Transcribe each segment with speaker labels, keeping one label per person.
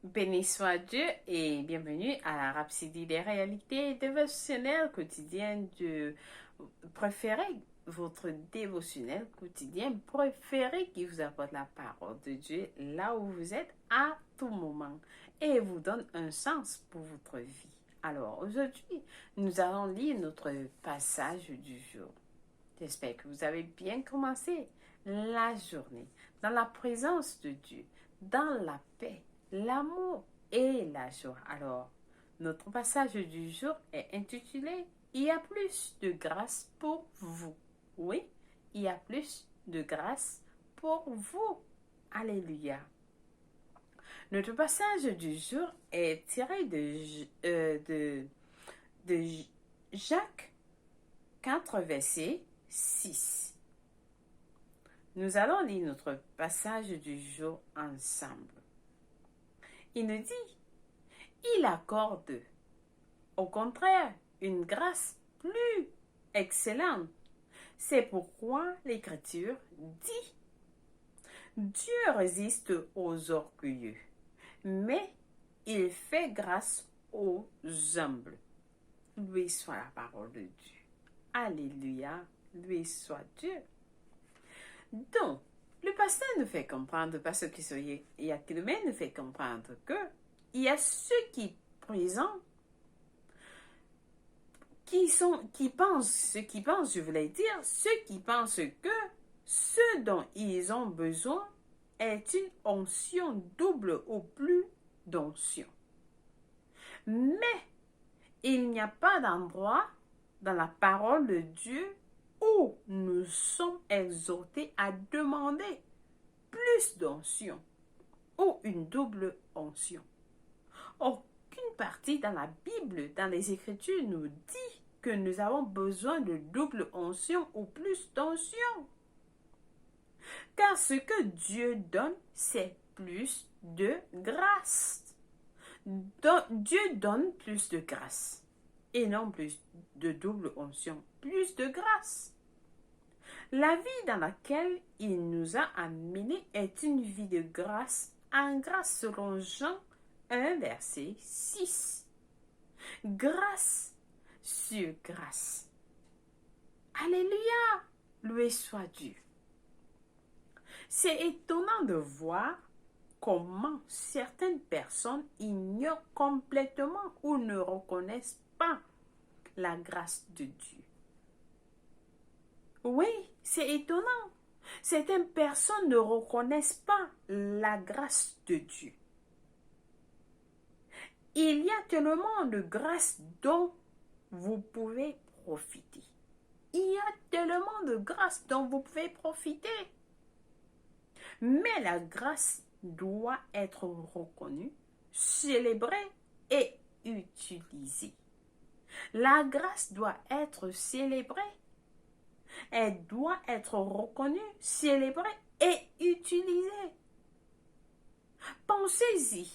Speaker 1: Béni soit Dieu et bienvenue à la Rhapsodie des réalités dévotionnelles quotidiennes de votre dévotionnel quotidien préféré qui vous apporte la parole de Dieu là où vous êtes à tout moment et vous donne un sens pour votre vie. Alors aujourd'hui, nous allons lire notre passage du jour. J'espère que vous avez bien commencé la journée dans la présence de Dieu, dans la paix, l'amour et la joie. Alors, notre passage du jour est intitulé Il y a plus de grâce pour vous. Oui, il y a plus de grâce pour vous. Alléluia. Notre passage du jour est tiré de Jacques 4, verset 6. Nous allons lire notre passage du jour ensemble. Il nous dit, il accorde, au contraire, une grâce plus excellente. C'est pourquoi l'Écriture dit, Dieu résiste aux orgueilleux, mais il fait grâce aux humbles. Loué soit la parole de Dieu. Alléluia, loué soit Dieu. Donc, le pasteur nous fait comprendre, parce que Yakilomé nous fait comprendre que il y a ceux qui présentent, qui pensent, je voulais dire, ceux qui pensent que ce dont ils ont besoin est une onction double ou plus d'onction. Mais il n'y a pas d'endroit dans la parole de Dieu où nous sommes exhortés à demander plus d'onction ou une double onction. Aucune partie dans la Bible, dans les Écritures, nous dit que nous avons besoin de double onction ou plus d'onction. Car ce que Dieu donne, c'est plus de grâce. Dieu donne plus de grâce et non plus de double onction, plus de grâce. La vie dans laquelle il nous a amenés est une vie de grâce en grâce selon Jean 1, verset 6. Grâce sur grâce. Alléluia! Loué soit Dieu. C'est étonnant de voir comment certaines personnes ignorent complètement ou ne reconnaissent pas la grâce de Dieu. Oui, c'est étonnant. Certaines personnes ne reconnaissent pas la grâce de Dieu. Il y a tellement de grâce dont vous pouvez profiter. Il y a tellement de grâce dont vous pouvez profiter. Mais la grâce doit être reconnue, célébrée et utilisée. La grâce doit être célébrée. Elle doit être reconnue, célébrée et utilisée. Pensez-y.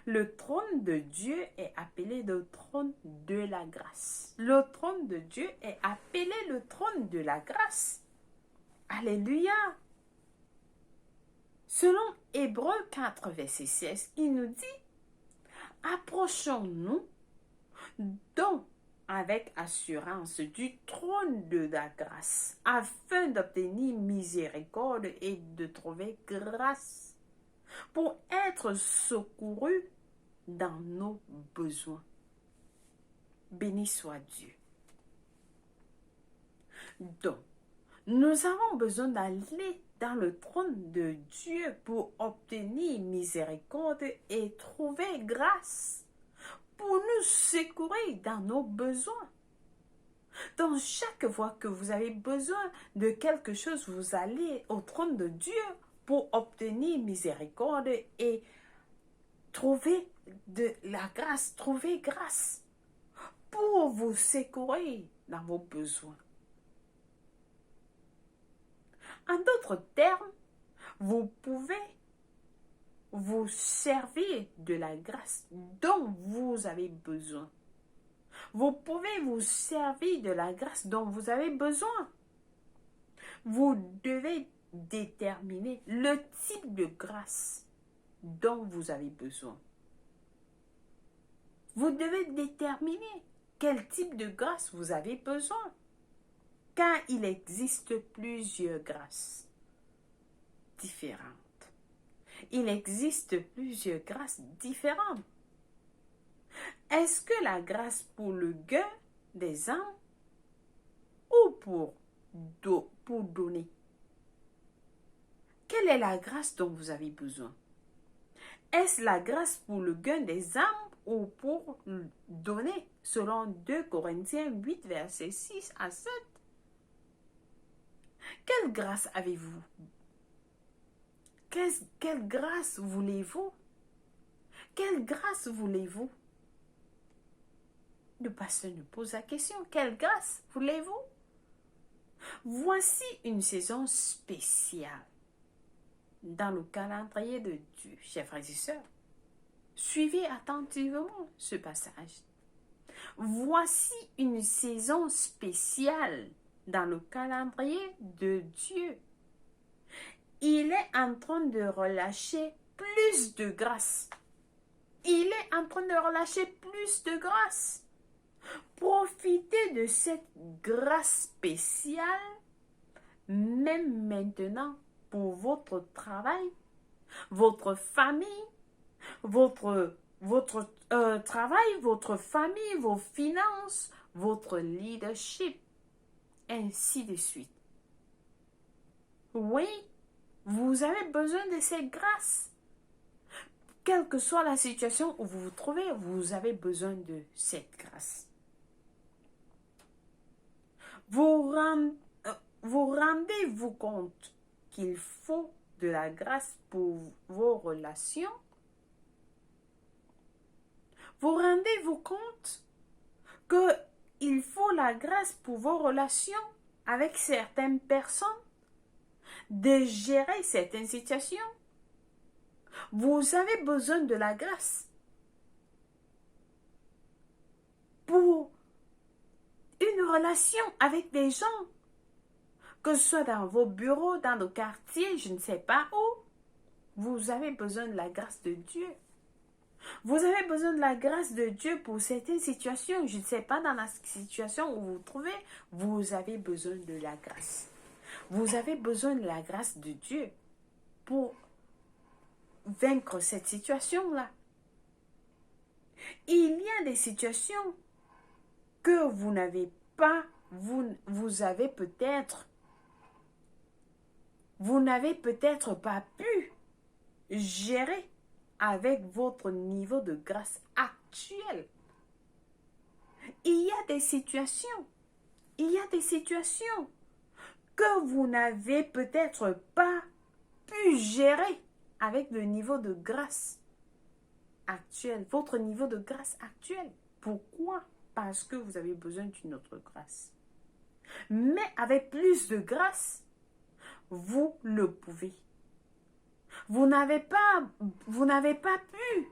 Speaker 1: Le trône de Dieu est appelé le trône de la grâce. Le trône de Dieu est appelé le trône de la grâce. Alléluia. Selon Hébreux 4, verset 16, il nous dit, approchons-nous donc avec assurance du trône de la grâce, afin d'obtenir miséricorde et de trouver grâce pour être secouru dans nos besoins. Béni soit Dieu. Donc, nous avons besoin d'aller dans le trône de Dieu pour obtenir miséricorde et trouver grâce pour nous secourir dans nos besoins. Donc, chaque fois que vous avez besoin de quelque chose, vous allez au trône de Dieu pour obtenir miséricorde et trouver de la grâce, trouver grâce pour vous secourir dans vos besoins. En d'autres termes, vous pouvez vous servir de la grâce dont vous avez besoin. Vous pouvez vous servir de la grâce dont vous avez besoin. Vous devez déterminer le type de grâce dont vous avez besoin. Vous devez déterminer quel type de grâce vous avez besoin, car il existe plusieurs grâces différentes. Il existe plusieurs grâces différentes. Est-ce que la grâce pour le gain des âmes ou pour donner? Quelle est la grâce dont vous avez besoin? Est-ce la grâce pour le gain des âmes ou pour donner, selon 2 Corinthiens 8, versets 6 à 7? Quelle grâce avez-vous? Quelle grâce voulez-vous? Quelle grâce voulez-vous? Le pasteur nous pose la question, quelle grâce voulez-vous? Voici une saison spéciale dans le calendrier de Dieu, chers frères et sœurs. Suivez attentivement ce passage. Voici une saison spéciale dans le calendrier de Dieu. Il est en train de relâcher plus de grâce. Il est en train de relâcher plus de grâce. Profitez de cette grâce spéciale, même maintenant, pour votre travail, votre famille, votre travail, votre famille, vos finances, votre leadership, ainsi de suite. Oui, vous avez besoin de cette grâce. Quelle que soit la situation où vous vous trouvez, vous avez besoin de cette grâce. Vous rendez-vous compte qu'il faut de la grâce pour vos relations? Vous rendez-vous compte qu'il faut la grâce pour vos relations avec certaines personnes, de gérer certaines situations? Vous avez besoin de la grâce pour une relation avec des gens, que ce soit dans vos bureaux, dans nos quartiers, je ne sais pas où. Vous avez besoin de la grâce de Dieu. Vous avez besoin de la grâce de Dieu pour certaines situations. Je ne sais pas, dans la situation où vous vous trouvez, vous avez besoin de la grâce. Vous avez besoin de la grâce de Dieu pour vaincre cette situation-là. Il y a des situations que vous n'avez pas, vous n'avez peut-être pas pu gérer avec votre niveau de grâce actuel. Il y a des situations que vous n'avez peut-être pas pu gérer avec le niveau de grâce actuel, votre niveau de grâce actuel. Pourquoi? Parce que vous avez besoin d'une autre grâce. Mais avec plus de grâce, vous le pouvez. Vous n'avez pas pu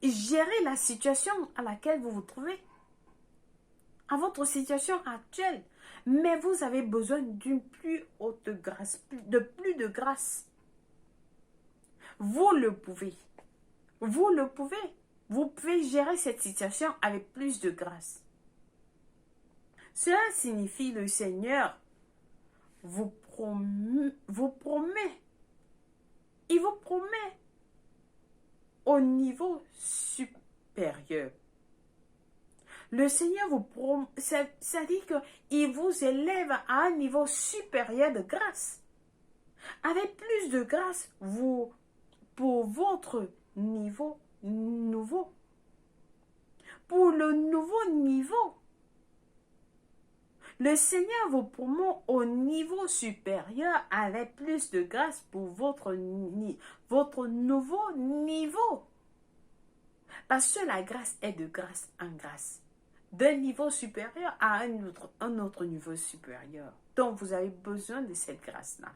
Speaker 1: gérer la situation à laquelle vous vous trouvez, à votre situation actuelle, mais vous avez besoin d'une plus haute grâce, de plus de grâce. Vous le pouvez. Vous le pouvez. Vous pouvez gérer cette situation avec plus de grâce. Cela signifie le Seigneur vous promet au niveau supérieur. Le Seigneur vous promet, ça dit qu'il vous élève à un niveau supérieur de grâce. Avec plus de grâce, pour votre niveau nouveau. Pour le nouveau niveau. Le Seigneur vous promeut au niveau supérieur avec plus de grâce pour votre nouveau niveau. Parce que la grâce est de grâce en grâce. D'un niveau supérieur à un autre niveau supérieur. Donc vous avez besoin de cette grâce-là.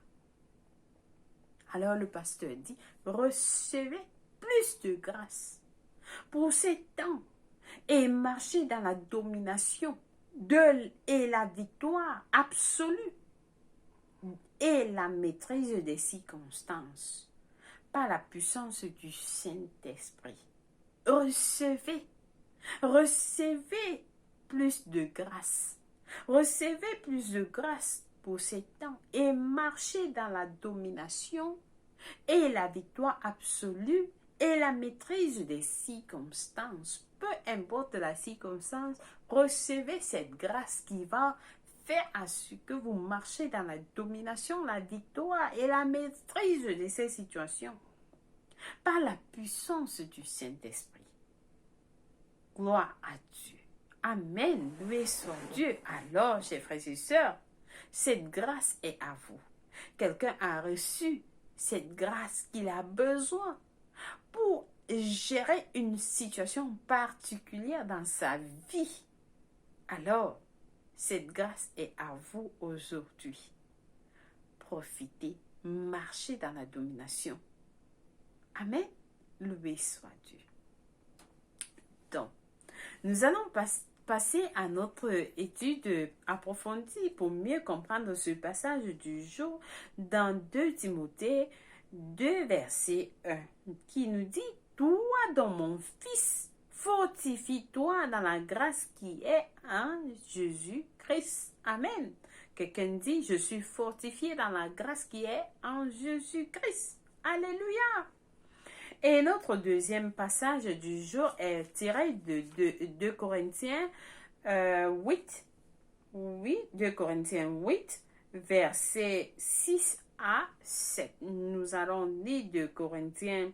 Speaker 1: Alors le pasteur dit, recevez plus de grâce pour ces temps et marchez dans la domination et la victoire absolue et la maîtrise des circonstances par la puissance du Saint-Esprit. Recevez, recevez plus de grâce. Recevez plus de grâce pour ces temps et marchez dans la domination et la victoire absolue et la maîtrise des circonstances. Peu importe la circonstance, recevez cette grâce qui va faire à ce que vous marchez dans la domination, la victoire et la maîtrise de ces situations par la puissance du Saint-Esprit. Gloire à Dieu. Amen. Loué soit Dieu. Alors, chers frères et sœurs, cette grâce est à vous. Quelqu'un a reçu cette grâce qu'il a besoin pour gérer une situation particulière dans sa vie. Alors, cette grâce est à vous aujourd'hui. Profitez, marchez dans la domination. Amen. Loué soit Dieu. Donc, nous allons passer à notre étude approfondie pour mieux comprendre ce passage du jour dans 2 Timothée 2, verset 1, qui nous dit « Toi, dans mon Fils, fortifie-toi dans la grâce qui est en Jésus-Christ. » Amen. Quelqu'un dit « Je suis fortifié dans la grâce qui est en Jésus-Christ. » Alléluia. Et notre deuxième passage du jour est tiré de 2 Corinthiens 8. Oui, 2 Corinthiens 8, versets 6 à 7. Nous allons lire 2 Corinthiens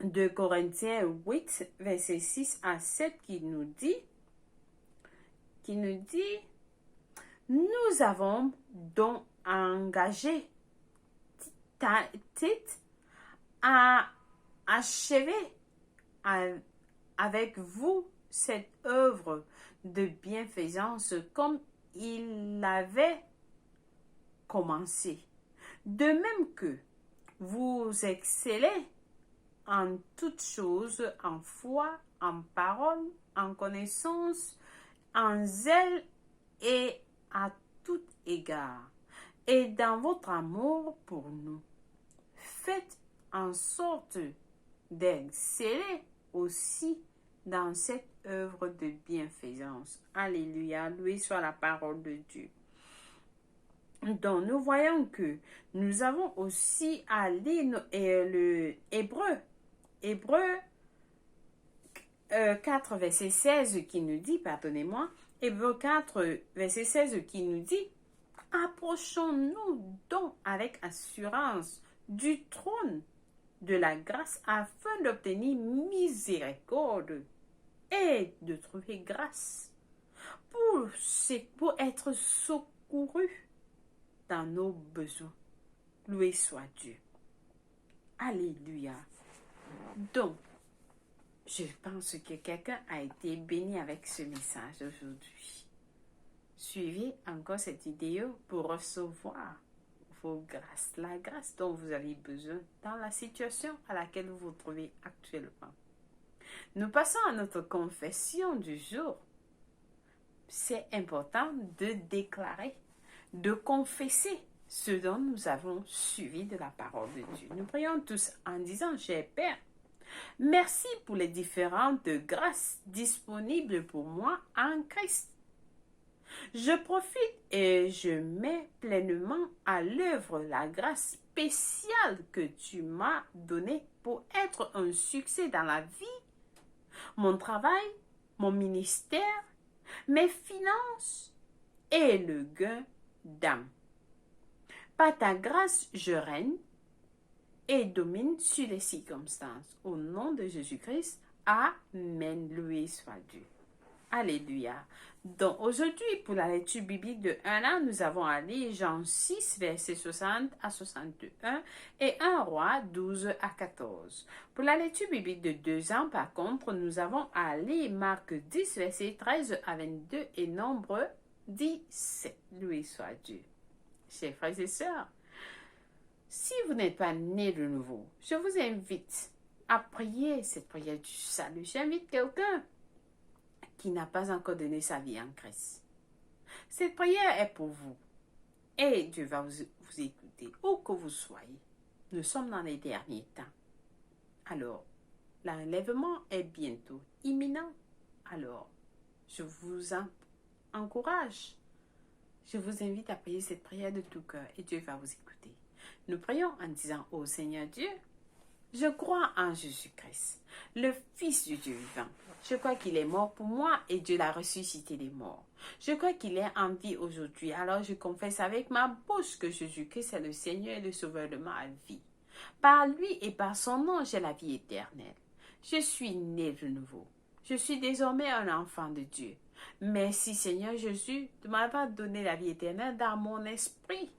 Speaker 1: 8, versets 6 à 7 qui nous dit, nous avons donc engagé Tite à achever avec vous cette œuvre de bienfaisance comme il l'avait commencé. De même que vous excellez en toutes choses, en foi, en parole, en connaissance, en zèle et à tout égard, et dans votre amour pour nous. Faites en sorte d'exceller aussi dans cette œuvre de bienfaisance. Alléluia, loué soit la parole de Dieu. Donc, nous voyons que nous avons aussi à lire le Hébreu 4, verset 16 qui nous dit, Hébreu 4, verset 16 qui nous dit, approchons-nous donc avec assurance du trône de la grâce afin d'obtenir miséricorde et de trouver grâce pour être secouru dans nos besoins. Loué soit Dieu. Alléluia. Donc, je pense que quelqu'un a été béni avec ce message aujourd'hui. Suivez encore cette vidéo pour recevoir vos grâces, la grâce dont vous avez besoin dans la situation à laquelle vous vous trouvez actuellement. Nous passons à notre confession du jour. C'est important de déclarer, de confesser ce dont nous avons suivi de la parole de Dieu. Nous prions tous en disant, cher Père, merci pour les différentes grâces disponibles pour moi en Christ. Je profite et je mets pleinement à l'œuvre la grâce spéciale que tu m'as donnée pour être un succès dans la vie, mon travail, mon ministère, mes finances et le gain d'âme. Par ta grâce, je règne et domine sur les circonstances. Au nom de Jésus-Christ, Amen. Loué soit Dieu. Alléluia. Donc aujourd'hui, pour la lecture biblique de 1 an, nous avons à lire Jean 6, versets 60 à 61 et 1 Roi 12 à 14. Pour la lecture biblique de 2 ans, par contre, nous avons à lire Marc 10, versets 13 à 22 et Nombre 17. Loué soit Dieu. Chers frères et sœurs, si vous n'êtes pas nés de nouveau, je vous invite à prier cette prière du salut. J'invite quelqu'un qui n'a pas encore donné sa vie en Christ. Cette prière est pour vous. Et Dieu va vous écouter, où que vous soyez. Nous sommes dans les derniers temps. Alors, l'enlèvement est bientôt imminent. Alors, je vous encourage. Je vous invite à prier cette prière de tout cœur et Dieu va vous écouter. Nous prions en disant, ô Seigneur Dieu, je crois en Jésus-Christ, le Fils du Dieu vivant. Je crois qu'il est mort pour moi et Dieu l'a ressuscité des morts. Je crois qu'il est en vie aujourd'hui. Alors je confesse avec ma bouche que Jésus-Christ est le Seigneur et le Sauveur de ma vie. Par lui et par son nom, j'ai la vie éternelle. Je suis né de nouveau. Je suis désormais un enfant de Dieu. Merci Seigneur Jésus de m'avoir donné la vie éternelle dans mon esprit.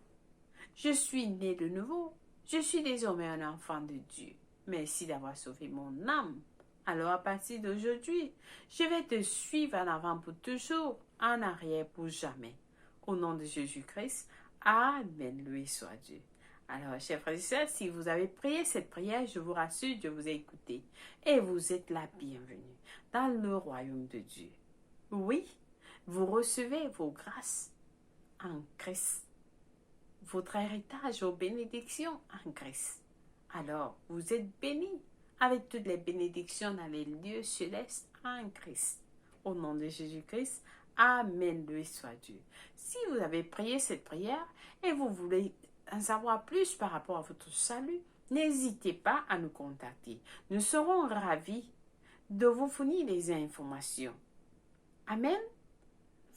Speaker 1: Je suis né de nouveau. Je suis désormais un enfant de Dieu. Merci d'avoir sauvé mon âme. Alors à partir d'aujourd'hui, je vais te suivre en avant pour toujours, en arrière pour jamais. Au nom de Jésus-Christ, Amen, loué soit Dieu. Alors, chers frères et sœurs, si vous avez prié cette prière, je vous rassure, Dieu vous a écouté. Et vous êtes la bienvenue dans le royaume de Dieu. Oui, vous recevez vos grâces en Christ. Votre héritage, vos bénédictions en Christ. Alors, vous êtes bénis avec toutes les bénédictions dans les lieux célestes en Christ. Au nom de Jésus-Christ, Amen, loué soit Dieu. Si vous avez prié cette prière et vous voulez en savoir plus par rapport à votre salut, n'hésitez pas à nous contacter. Nous serons ravis de vous fournir les informations. Amen.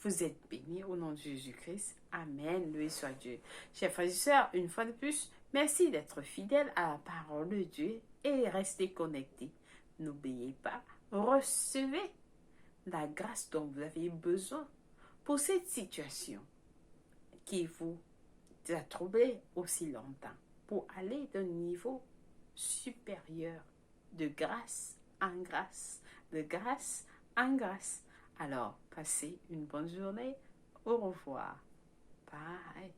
Speaker 1: Vous êtes bénis au nom de Jésus-Christ. Amen. Loué soit Dieu. Chers frères et sœurs, une fois de plus, merci d'être fidèles à la parole de Dieu et restez connectés. N'oubliez pas, recevez la grâce dont vous avez besoin pour cette situation qui vous a troublé aussi longtemps, pour aller d'un niveau supérieur, de grâce en grâce, de grâce en grâce. Alors, passez une bonne journée. Au revoir. Bye.